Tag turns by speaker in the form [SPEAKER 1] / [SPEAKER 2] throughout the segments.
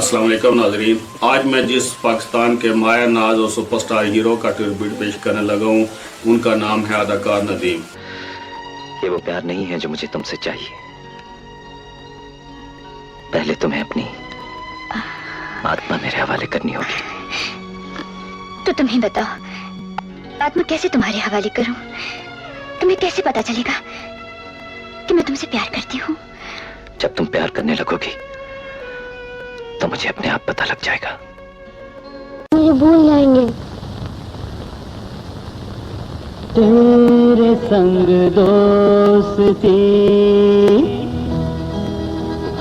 [SPEAKER 1] अस्सलाम वालेकुम नाज़रीन। आज मैं जिस पाकिस्तान के माया नाज और सुपरस्टार हीरो का ट्रिब्यूट पेश करने लगा हूँ, उनका नाम है अदाकार नदीम।
[SPEAKER 2] ये वो प्यार नहीं है जो मुझे तुमसे चाहिए। पहले तुम्हें अपनी आत्मा मेरे हवाले करनी होगी।
[SPEAKER 3] तो तुम्हें बताओ, आत्मा कैसे तुम्हारे हवाले करूं? तुम्हें कैसे पता चलेगा कि मैं तुमसे प्यार करती हूँ?
[SPEAKER 2] जब तुम प्यार करने लगोगी तो मुझे अपने आप पता लग जाएगा।
[SPEAKER 3] मुझे भूल जाएंगे।
[SPEAKER 4] तेरे संग दोस्ती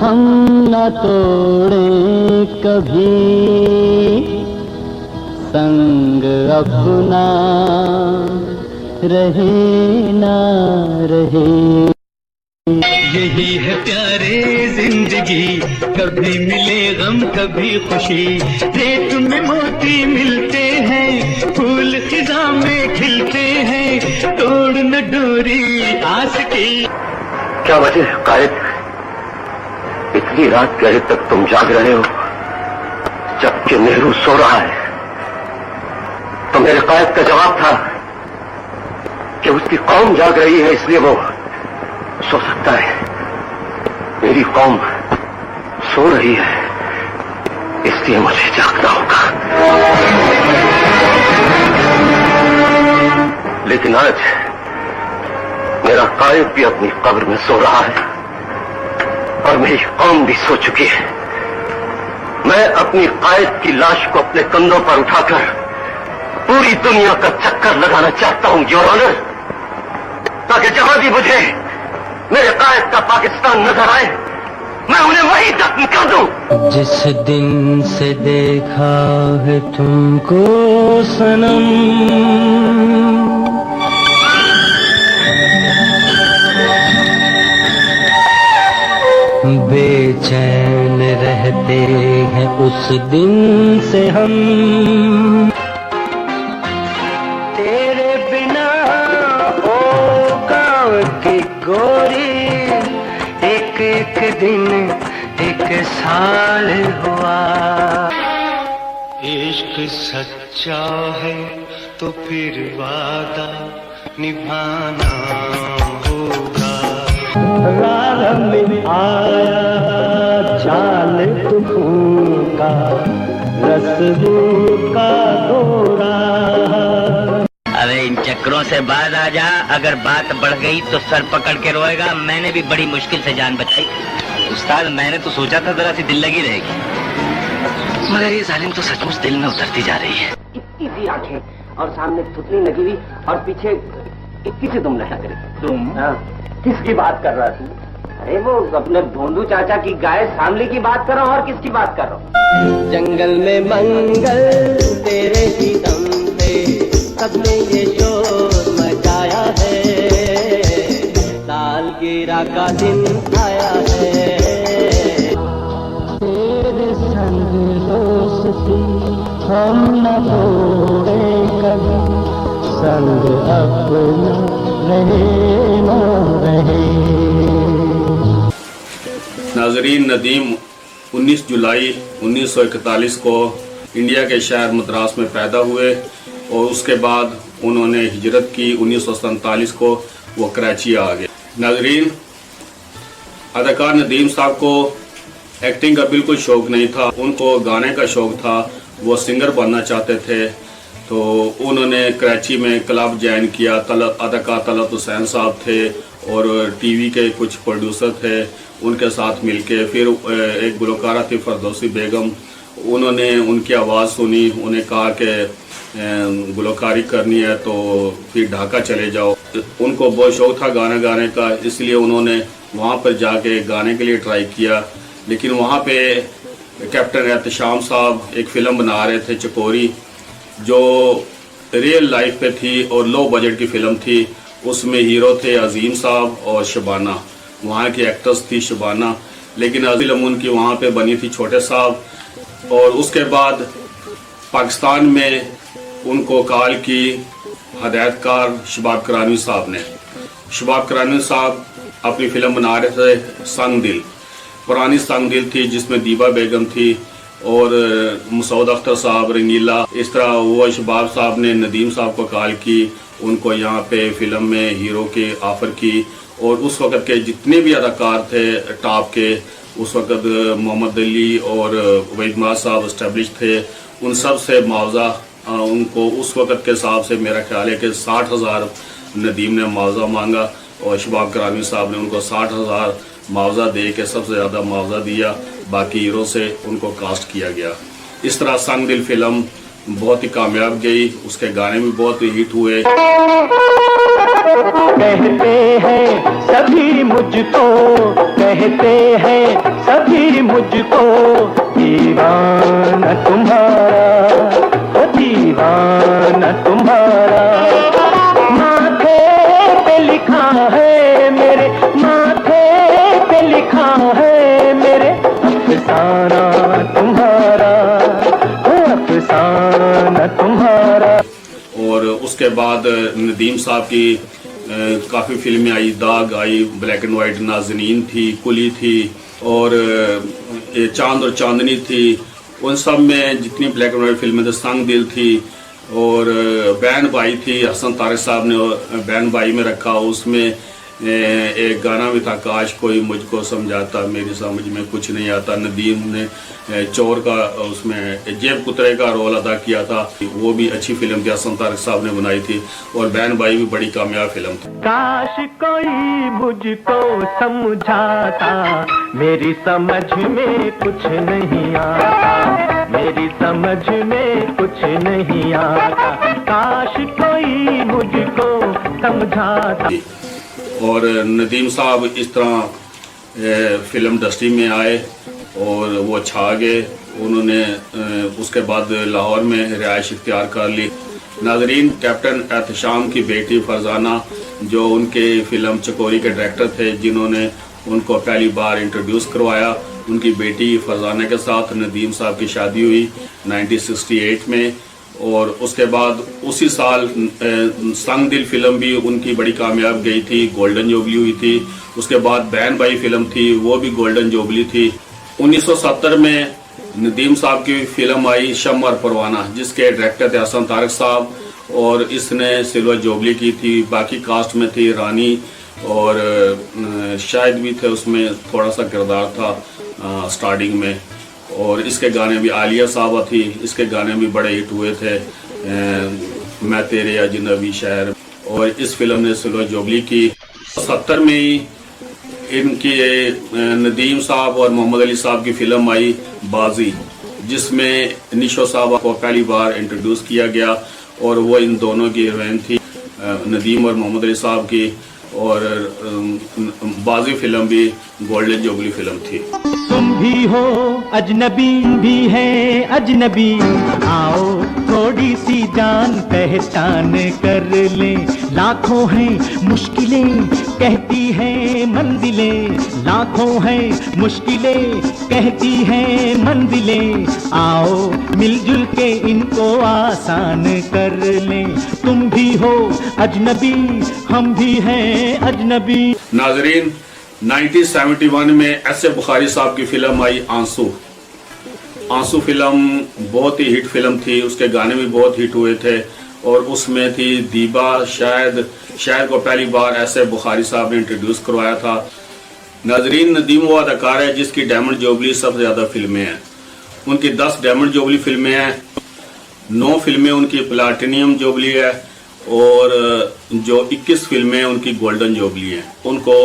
[SPEAKER 4] हम न तोड़े कभी, संग अपना रहे ना रहे। यही है प्यारे जिंदगी, कभी मिले गम कभी खुशी। रेत में मोती मिलते हैं, फूल खिजा में खिलते हैं, तोड़ न डोरी आस की।
[SPEAKER 2] क्या वजह है कायद, इतनी रात गहरे तक तुम जाग रहे हो जबकि नेहरू सो रहा है? तो मेरे कायद का जवाब था कि उसकी कौम जाग रही है इसलिए वो सो सकता है। मेरी कौम सो रही है इसलिए मुझे जागना होगा। लेकिन आज मेरा कायद भी अपनी कब्र में सो रहा है और मेरी कौम भी सो चुकी है। मैं अपनी कायद की लाश को अपने कंधों पर उठाकर पूरी दुनिया का चक्कर लगाना चाहता हूं योर ऑनर, ताकि जहां भी मुझे मेरे कायद का पाकिस्तान नजर आए मैं उन्हें वहीं दफन कर दूं।
[SPEAKER 4] जिस दिन से देखा है तुमको सनम, बेचैन रहते हैं उस दिन से हम। तेरे बिना ओ गाँव की गोरी, एक एक दिन एक साल हुआ। इश्क सच्चा है तो फिर वादा निभाना होगा। राह में आया चाल खून का, रस्म का गोरा।
[SPEAKER 5] अरे इन चक्करों से बात आ जा, अगर बात बढ़ गई तो सर पकड़ के रोएगा। मैंने भी बड़ी मुश्किल से जान बचाई। उस्ताद, मैंने तो सोचा था जरा सी दिल लगी रहेगी, मगर ये जालिम तो सचमुच दिल में उतरती जा रही है।
[SPEAKER 6] इतनी सी आंखें और सामने थुतनी लगी हुई और पीछे इतनी सी तुम लगा करी। तुम? हाँ। किसकी बात कर रहा तू? अरे वो अपने भोंदू चाचा की गाय शामली की बात कर रहा हूँ। और किसकी बात कर रहा हूँ?
[SPEAKER 4] जंगल में मंगल तेरे ही दम पे सबने ये शोर मचाया है। सालगिरह का दिन आया है। तेरे संग दोस्ती हम न तोड़े कभी, संग अपना रहे ना रहे।
[SPEAKER 1] नाजरीन, नदीम 19 जुलाई 1941 को इंडिया के शहर मद्रास में पैदा हुए और उसके बाद उन्होंने हिजरत की। 1947 को वो कराची आ गए। नाजरीन, अदाकार नदीम साहब को एक्टिंग का बिल्कुल शौक नहीं था, उनको गाने का शौक था। वो सिंगर बनना चाहते थे, तो उन्होंने कराची में क्लब ज्वाइन किया। अदाकार तलत हुसैन साहब थे और टीवी के कुछ प्रोड्यूसर थे, उनके साथ मिलके फिर एक गुलकारा थी फरदौसी बेगम, उन्होंने उनकी आवाज़ सुनी, उन्हें कहा कि गुलकारी करनी है तो फिर ढाका चले जाओ। उनको बहुत शौक था गाना गाने का, इसलिए उन्होंने वहाँ पर जाके गाने के लिए ट्राई किया। लेकिन वहाँ पे कैप्टन एहतशाम साहब एक फ़िल्म बना रहे थे चकोरी, जो रियल लाइफ पे थी और लो बजट की फ़िल्म थी। उसमें हीरो थे अजीम साहब और शबाना, वहाँ की एक्ट्रेस थी शबाना। लेकिन फिल्म उनकी वहाँ पे बनी थी छोटे साहब। और उसके बाद पाकिस्तान में उनको कॉल की हदायतकार शबाब करानी साहब ने। शबाब करानी साहब अपनी फ़िल्म बना रहे थे संग दिल, पुरानी संग दिल थी जिसमें दीबा बेगम थी, और मसूद अख्तर साहब, रंगीला, इस तरह वो शबाब साहब ने नदीम साहब को कॉल की, उनको यहाँ पे फिल्म में हीरो की ऑफ़र की। और उस वक़्त के जितने भी अदाकार थे टॉप के, उस वक़्त मोहम्मद अली और वहीद माज साहब इस्टेब्लिश थे, उन सब से मुआवजा उनको उस वक़्त के हिसाब से मेरा ख्याल है कि 60,000 नदीम ने मुआवजा मांगा और शबाब करानी साहब ने उनको 60,000 मुआवजा दे के सबसे ज़्यादा मुआवजा दिया। बाकी हीरो से उनको कास्ट किया गया। इस तरह संग दिल फिल्म बहुत ही कामयाब गई, उसके गाने भी बहुत हिट हुए।
[SPEAKER 4] कहते हैं सभी मुझको, कहते हैं सभी मुझको, दीवाना तुम्हारा, ओ दीवाना तुम्हारा। माथे पे लिखा है मेरे, माथे पे लिखा है मेरे, अफसाना तुम्हारा, ओ अफसाना तुम्हारा। और
[SPEAKER 1] उसके बाद नदीम साहब की काफ़ी फिल्में आई, दाग आई, ब्लैक एंड वाइट, नाज़नीन थी, कुली थी और चांद और चांदनी थी। उन सब में जितनी ब्लैक एंड वाइट फिल्में थी, संग दिल थी और बैन भाई थी, हसन तारिक साहब ने बैन भाई में रखा। उसमें एक गाना भी था, काश कोई मुझको समझाता, मेरी समझ में कुछ नहीं आता। नदीम ने चोर का उसमें जेब कुतरे का रोल अदा किया था, वो भी अच्छी फिल्म थी, हसन तारिक साहब ने बनाई थी। और बैन भाई भी बड़ी कामयाब फिल्म थी।
[SPEAKER 4] काश कोई मुझको समझाता, मेरी समझ में कुछ नहीं आता, मेरी समझ में कुछ नहीं आता, काश कोई मुझको समझाता।
[SPEAKER 1] और नदीम साहब इस तरह फिल्म इंडस्ट्री में आए और वो छा गए। उन्होंने उसके बाद लाहौर में रिहाइश इख्तियार कर ली। नाजरीन, कैप्टन एहतशाम की बेटी फरजाना, जो उनके फिल्म चकोरी के डायरेक्टर थे, जिन्होंने उनको पहली बार इंट्रोड्यूस करवाया, उनकी बेटी फरजाना के साथ नदीम साहब की शादी हुई 1968 में। और उसके बाद उसी साल संग दिल फिल्म भी उनकी बड़ी कामयाब गई थी, गोल्डन जुबली हुई थी। उसके बाद बैन भाई फिल्म थी, वो भी गोल्डन जुबली थी। 1970 में नदीम साहब की फिल्म आई शम्मा और परवाना, जिसके डायरेक्टर थे हसन तारिक साहब और इसने सिल्वर जुबली की थी। बाकी कास्ट में थी रानी और शायद भी थे, उसमें थोड़ा सा किरदार था स्टार्टिंग में। और इसके गाने भी, आलिया साहबा थी, इसके गाने भी बड़े हिट हुए थे, मैं तेरे अजनबी शहर। और इस फिल्म ने सिल्वर जुबली की। 70 में ही इनकी नदीम साहब और मोहम्मद अली साहब की फिल्म आई बाजी, जिसमें निशो साहबा को पहली बार इंट्रोड्यूस किया गया और वो इन दोनों की हीरोइन थी, नदीम और मोहम्मद अली साहब की। और बाजी फिल्म भी गोल्डन जुबली फिल्म थी।
[SPEAKER 4] तुम भी हो अजनबी, भी है अजनबी, आओ थोड़ी सी जान पहचान कर ले। लाखों हैं मुश्किलें कहती हैं मंजिलें, लाखों हैं मुश्किलें कहती हैं मंजिलें, आओ मिलजुल के इनको आसान कर ले। तुम भी हो अजनबी, हम भी हैं अजनबी।
[SPEAKER 1] नाजरीन, 1971 में एस.ए. बुखारी साहब की फिल्म आई आंसू। आंसू फिल्म बहुत ही हिट फिल्म थी, उसके गाने भी बहुत हिट हुए थे और उसमें थी दीबा। शायद को पहली बार एस.ए. बुखारी साहब ने इंट्रोड्यूस करवाया था। नाजरीन, नदीम वो अदाकार है जिसकी डायमंड जुबली सबसे ज़्यादा फिल्में हैं। उनकी 10 डायमंड जुबली फिल्में हैं, 9 फिल्में उनकी प्लाटिनियम जुबली है और जो 21 फिल्में उनकी गोल्डन जुबली हैं। उनको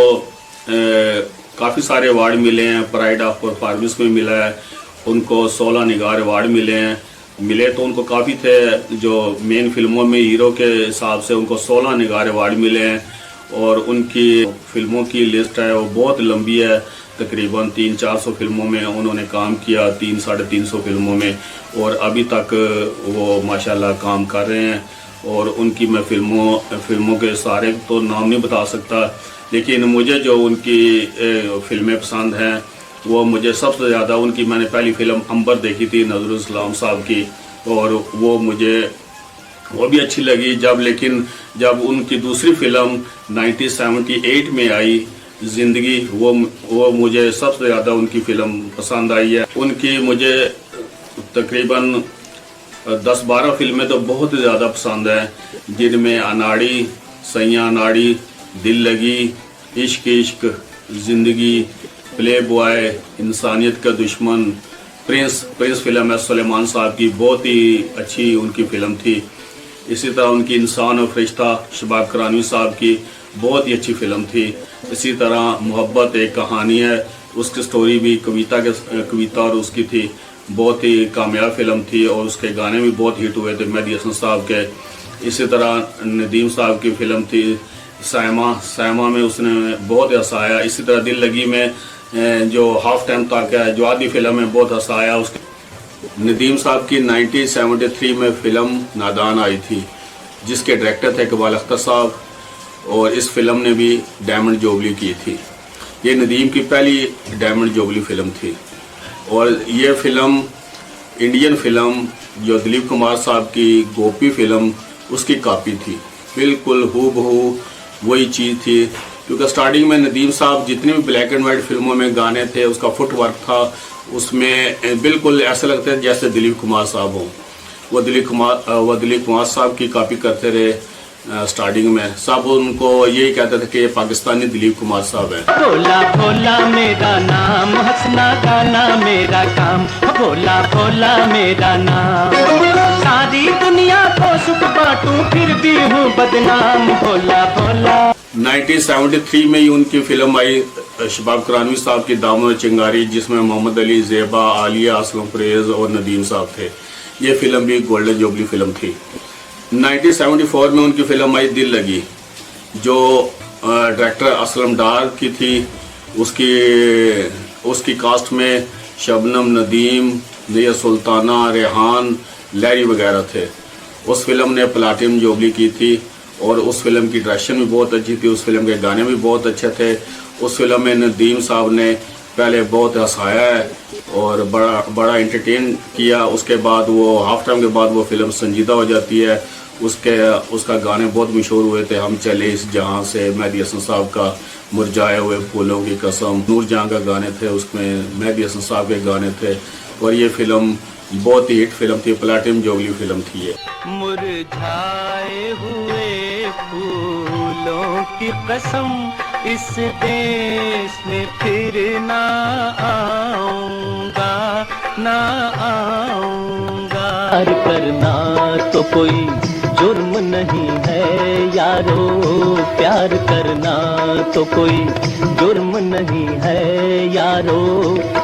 [SPEAKER 1] काफ़ी सारे अवार्ड मिले हैं, प्राइड ऑफ परफॉर्मेंस में मिला है, उनको 16 निगार अवार्ड मिले हैं। मिले तो उनको काफ़ी थे, जो मेन फिल्मों में हीरो के हिसाब से उनको 16 निगार अवार्ड मिले हैं। और उनकी फिल्मों की लिस्ट है वो बहुत लंबी है, तकरीबन 300-400 फिल्मों में उन्होंने काम किया, 300-350 फिल्मों में, और अभी तक वो माशाल्लाह काम कर रहे हैं। और उनकी मैं फिल्मों के सारे तो नाम नहीं बता सकता, लेकिन मुझे जो उनकी फिल्में पसंद हैं वो मुझे सबसे ज़्यादा, उनकी मैंने पहली फिल्म अंबर देखी थी नज़रुल इस्लाम साहब की, और वो मुझे वो भी अच्छी लगी। लेकिन जब उनकी दूसरी फिल्म 1978 में आई ज़िंदगी, वो मुझे सबसे ज़्यादा उनकी फ़िल्म पसंद आई है। उनकी मुझे तकरीबन 10-12 फिल्में तो बहुत ज़्यादा पसंद है, जिनमें अनाड़ी, सैया अनाड़ी, दिल लगी, इश्क इश्क, ज़िंदगी, प्ले बॉय, इंसानियत का दुश्मन, प्रिंस फिल्म है सुलेमान साहब की, बहुत ही अच्छी उनकी फ़िल्म थी। इसी तरह उनकी इंसान और फरिश्ता शबाब करानी साहब की बहुत ही अच्छी फ़िल्म थी। इसी तरह मोहब्बत एक कहानी है, उसकी स्टोरी भी कविता और उसकी थी, बहुत ही कामयाब फिल्म थी और उसके गाने भी बहुत हिट हुए थे मेहदी हसन साहब के। इसी तरह नदीम साहब की फिल्म थी सायमा में उसने बहुत हंसाया। इसी तरह दिल लगी में जो हाफ टाइम तक है जो आधी फिल्म में बहुत हंसाया। उसके नदीम साहब की 1973 में फिल्म नादान आई थी, जिसके डायरेक्टर थे इकबाल अख्तर साहब, और इस फिल्म ने भी डायमंड जुबली की थी। ये नदीम की पहली डायमंड जुबली फिल्म थी और ये फिल्म इंडियन फिल्म जो दिलीप कुमार साहब की गोपी फिल्म उसकी कॉपी थी, बिल्कुल हूबहू वही चीज़ थी। क्योंकि स्टार्टिंग में नदीम साहब जितनी भी ब्लैक एंड वाइट फिल्मों में गाने थे, उसका फुटवर्क था, उसमें बिल्कुल ऐसा लगता है जैसे दिलीप कुमार साहब हों। वो दिलीप कुमार साहब की कॉपी करते रहे। स्टार्टिंग में सब उनको यही कहते थे कि ये पाकिस्तानी दिलीप कुमार साहब है।
[SPEAKER 4] भोला भोला मेरा नाम, हंसना गाना मेरा काम, भोला भोला मेरा नाम, सारी दुनिया को सुख बांटूं फिर भी हूँ बदनाम, भोला भोला।
[SPEAKER 1] 1973 में ही उनकी फिल्म आई शबाब करानी साहब की दामन चिंगारी, जिसमें मोहम्मद अली, ज़ेबा, आलिया, असलम परवेज और नदीम साहब थे। ये फिल्म भी गोल्डन जुबली फिल्म थी। 1974 में उनकी फिल्म आई दिल लगी, जो डायरेक्टर असलम डार की थी। उसकी कास्ट में शबनम, नदीम, नया सुल्ताना, रेहान, लैरी वगैरह थे। उस फिल्म ने प्लाटिनम जुबली की थी और उस फिल्म की डायरेक्शन भी बहुत अच्छी थी, उस फिल्म के गाने भी बहुत अच्छे थे। उस फिल्म में नदीम साहब ने पहले बहुत हंसाया है और बड़ा एंटरटेन किया। उसके बाद वो हाफ टाइम के बाद वो फिल्म संजीदा हो जाती है। उसका गाने बहुत मशहूर हुए थे, हम चले इस जहां से, मेहदी हसन साहब का मुरझाए हुए फूलों की कसम, नूर जहां का गाने थे, उसमें मेहदी हसन साहब के गाने थे। और ये फिल्म बहुत ही हिट फिल्म थी, प्लैटिनम जुबली फिल्म थी ये।
[SPEAKER 4] मुरझाए हुए फूलों की कसम, इस देश में फिर ना आऊंगा, ना आऊंगा। प्यार करना तो कोई जुर्म नहीं है यारो, प्यार करना तो कोई जुर्म नहीं है यारो,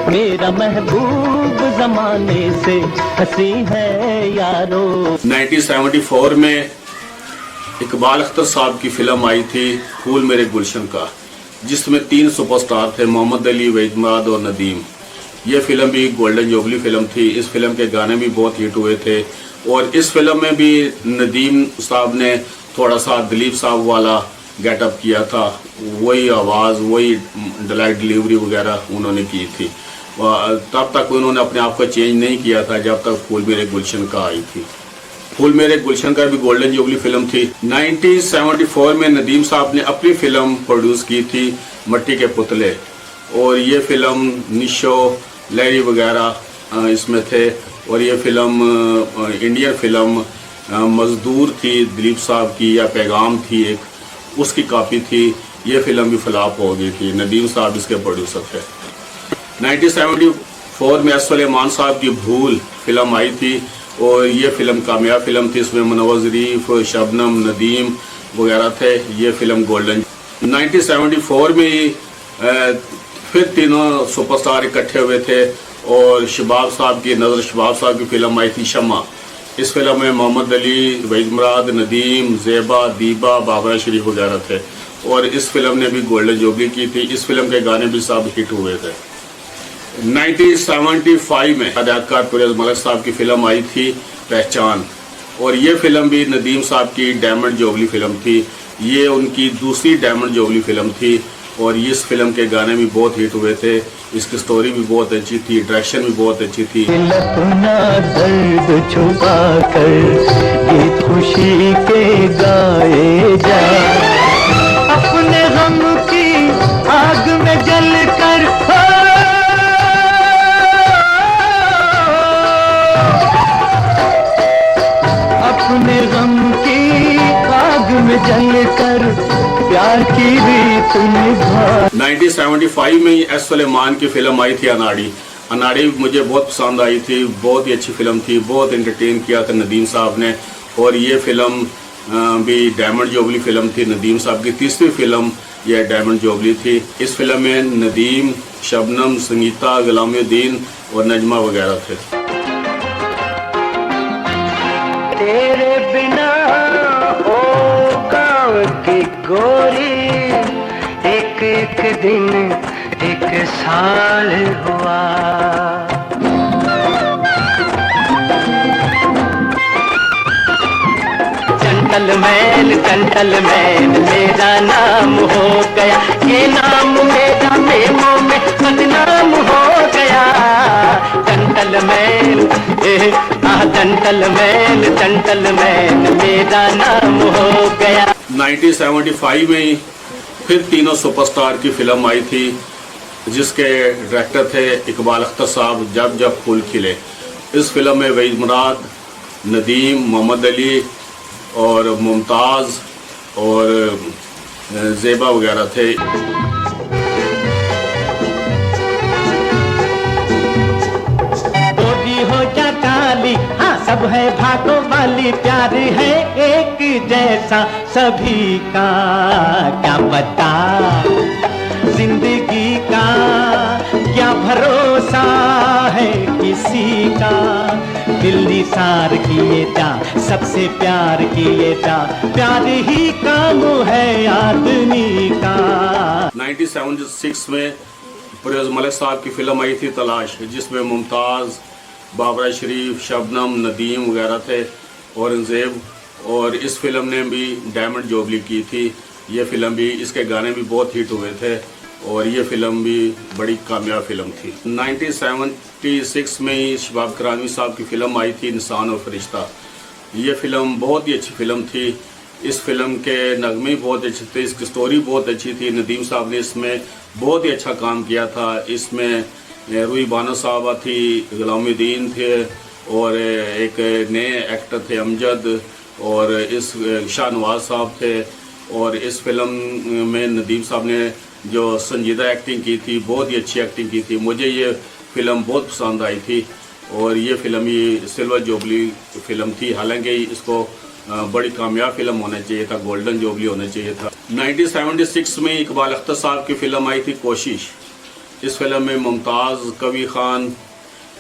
[SPEAKER 4] मेरा महबूब जमाने से हंसी है यारो।
[SPEAKER 1] 1974 में इकबाल अख्तर साहब की फिल्म आई थी फूल मेरे गुलशन का, जिसमें 3 सुपरस्टार थे, मोहम्मद अली, वहीद मुराद और नदीम। ये फिल्म भी गोल्डन जुबली फिल्म थी। इस फिल्म के गाने भी बहुत हिट हुए थे और इस फिल्म में भी नदीम साहब ने थोड़ा सा दिलीप साहब वाला गेटअप किया था, वही आवाज़, वही डायलॉग डिलीवरी वगैरह उन्होंने की थी। तब तक उन्होंने अपने आप को चेंज नहीं किया था जब तक फूल मेरे गुलशन का आई थी। फूल मेरे गुलशन का भी गोल्डन जुबली फिल्म थी। 1974 में नदीम साहब ने अपनी फिल्म प्रोड्यूस की थी मट्टी के पुतले, और ये फिल्म निशो, लैरी वगैरह इसमें थे। और ये फिल्म इंडियन फिल्म मजदूर थी दिलीप साहब की, या पैगाम थी एक, उसकी कॉपी थी। ये फिल्म भी फ्लॉप हो गई थी, नदीम साहब इसके प्रोड्यूसर थे। 1974 में सुलेमान साहब की भूल फिल्म आई थी और ये फिल्म कामयाब फिल्म थी। इसमें मुनव्वर ज़रीफ, शबनम, नदीम वगैरह थे। ये फिल्म गोल्डन। 1974 में ही फिर तीनों सुपरस्टार इकट्ठे हुए थे और शबाब साहब की फिल्म आई थी शम्मा। इस फिल्म में मोहम्मद अली, वहीद मुराद, नदीम, ज़ेबा, दीबा, बाबरा शरीफ वगैरह थे और इस फिल्म ने भी गोल्डन जुबली की थी। इस फिल्म के गाने भी सब हिट हुए थे। 1975 में अदाकार परवेज मलिक साहब की फिल्म आई थी पहचान, और ये फिल्म भी नदीम साहब की डायमंड जुबली फिल्म थी। ये उनकी दूसरी डायमंड जुबली फिल्म थी और इस फिल्म के गाने भी बहुत हिट हुए थे। इसकी स्टोरी भी बहुत अच्छी थी, डायरेक्शन भी बहुत अच्छी थी।
[SPEAKER 4] अपना दर्द छुपा कर गीत खुशी के गाए जा, अपने गम की आग में जल कर
[SPEAKER 1] 1975 में एस सलेमान की फिल्म आई थी अनाड़ी। अनाड़ी मुझे बहुत पसंद आई थी, बहुत ही अच्छी फिल्म थी, बहुत एंटरटेन किया था नदीम साहब ने। और ये फिल्म भी डायमंड जुबली फिल्म थी, नदीम साहब की तीसरी फिल्म यह डायमंड जुबली थी। इस फिल्म में नदीम, शबनम, संगीता, गुलामुद्दीन और नजमा वगैरह थे।
[SPEAKER 4] तेरे बिना ओ गाँव की गोरी, एक एक दिन एक साल हुआ। चंचल मैल मेरा नाम हो गया, ये नाम मेरा मेमो में बदनाम हो गया। चंचल मैल मेरा नाम हो गया।
[SPEAKER 1] 1975 में फिर तीनों सुपरस्टार की फिल्म आई थी, जिसके डायरेक्टर थे इकबाल अख्तर साहब, जब जब फूल खिले। इस फिल्म में वहीद मुराद, नदीम, मोहम्मद अली और मुमताज़ और ज़ेबा वगैरह थे।
[SPEAKER 4] गोरी हो या काली, हाँ सब है भागो वाली, प्यार है एक जैसा सभी का। क्या पता जिंदगी का क्या भरोसा है किसी का। दिल निसार किए जा, सबसे प्यार किए जा, प्यार ही काम है आदमी का।
[SPEAKER 1] 1976 में परवेज़ मलिक साहब की फिल्म आई थी तलाश, जिसमें मुमताज़, बाबरा शरीफ, शबनम, नदीम वगैरह थे, औरंगज़ेब। और इस फिल्म ने भी डायमंड जुबली की थी। ये फिल्म भी, इसके गाने भी बहुत हिट हुए थे और ये फिल्म भी बड़ी कामयाब फिल्म थी। 1976 में ही शबाब करानी साहब की फिल्म आई थी इंसान और फरिश्ता। ये फिल्म बहुत ही अच्छी फिल्म थी। इस फिल्म के नगमे बहुत अच्छे थे, इसकी स्टोरी बहुत अच्छी थी। नदीम साहब ने इसमें बहुत ही अच्छा काम किया था। इसमें रूही बानो साहबा थी, गुलामुद्दीन थे और एक नए एक्टर थे अमजद, और इस शाहनवाज साहब थे। और इस फिल्म में नदीम साहब ने जो संजीदा एक्टिंग की थी, बहुत ही अच्छी एक्टिंग की थी। मुझे ये फिल्म बहुत पसंद आई थी और ये फिल्म ही सिल्वर जुबली फिल्म थी। हालांकि इसको बड़ी कामयाब फिल्म होना चाहिए था, गोल्डन जुबली होना चाहिए था। 1976 में इकबाल अख्तर साहब की फिल्म आई थी कोशिश। इस फिल्म में मुमताज़, कवि खान,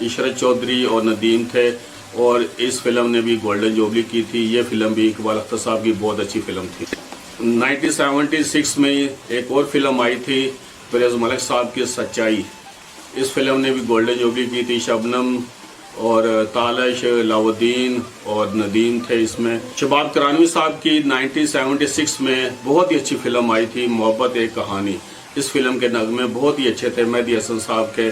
[SPEAKER 1] इशरत चौधरी और नदीम थे और इस फिल्म ने भी गोल्डन जुबली की थी। ये फिल्म भी इकबाल अख्तर साहब की बहुत अच्छी फिल्म थी। 1976 में एक और फिल्म आई थी परवेज़ मलिक साहब की सच्चाई। इस फिल्म ने भी गोल्डन जुबली की थी। शबनम और तालश, लाउद्दीन और नदीम थे इसमें। शबाब करानवी साहब की 1976 में बहुत ही अच्छी फिल्म आई थी मोहब्बत एक कहानी। इस फिल्म के नगमे बहुत ही अच्छे थे। मेहदी हसन साहब के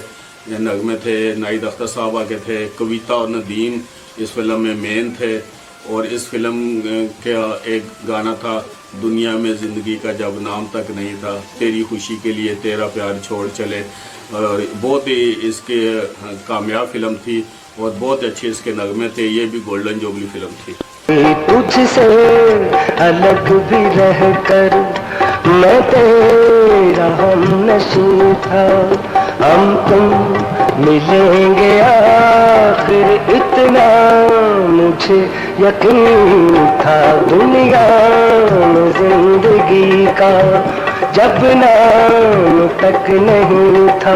[SPEAKER 1] नगमे थे, नाइद अख्तर साहबा के थे, कविता और नदीम इस फिल्म में मेन थे। और इस फिल्म का एक गाना था, दुनिया में ज़िंदगी का जब नाम तक नहीं था, तेरी खुशी के लिए तेरा प्यार छोड़ चले। और बहुत ही इसके कामयाब फिल्म थी और बहुत अच्छे इसके नगमे थे। ये भी गोल्डन जुबली फिल्म थी।
[SPEAKER 4] तुझसे अलग भी रह कर मैं तेरा हमनशी था, हम तुम मिलेंगे आखिर इतना मुझे यकीन था। दुनिया में जिंदगी का जब नाम तक नहीं था।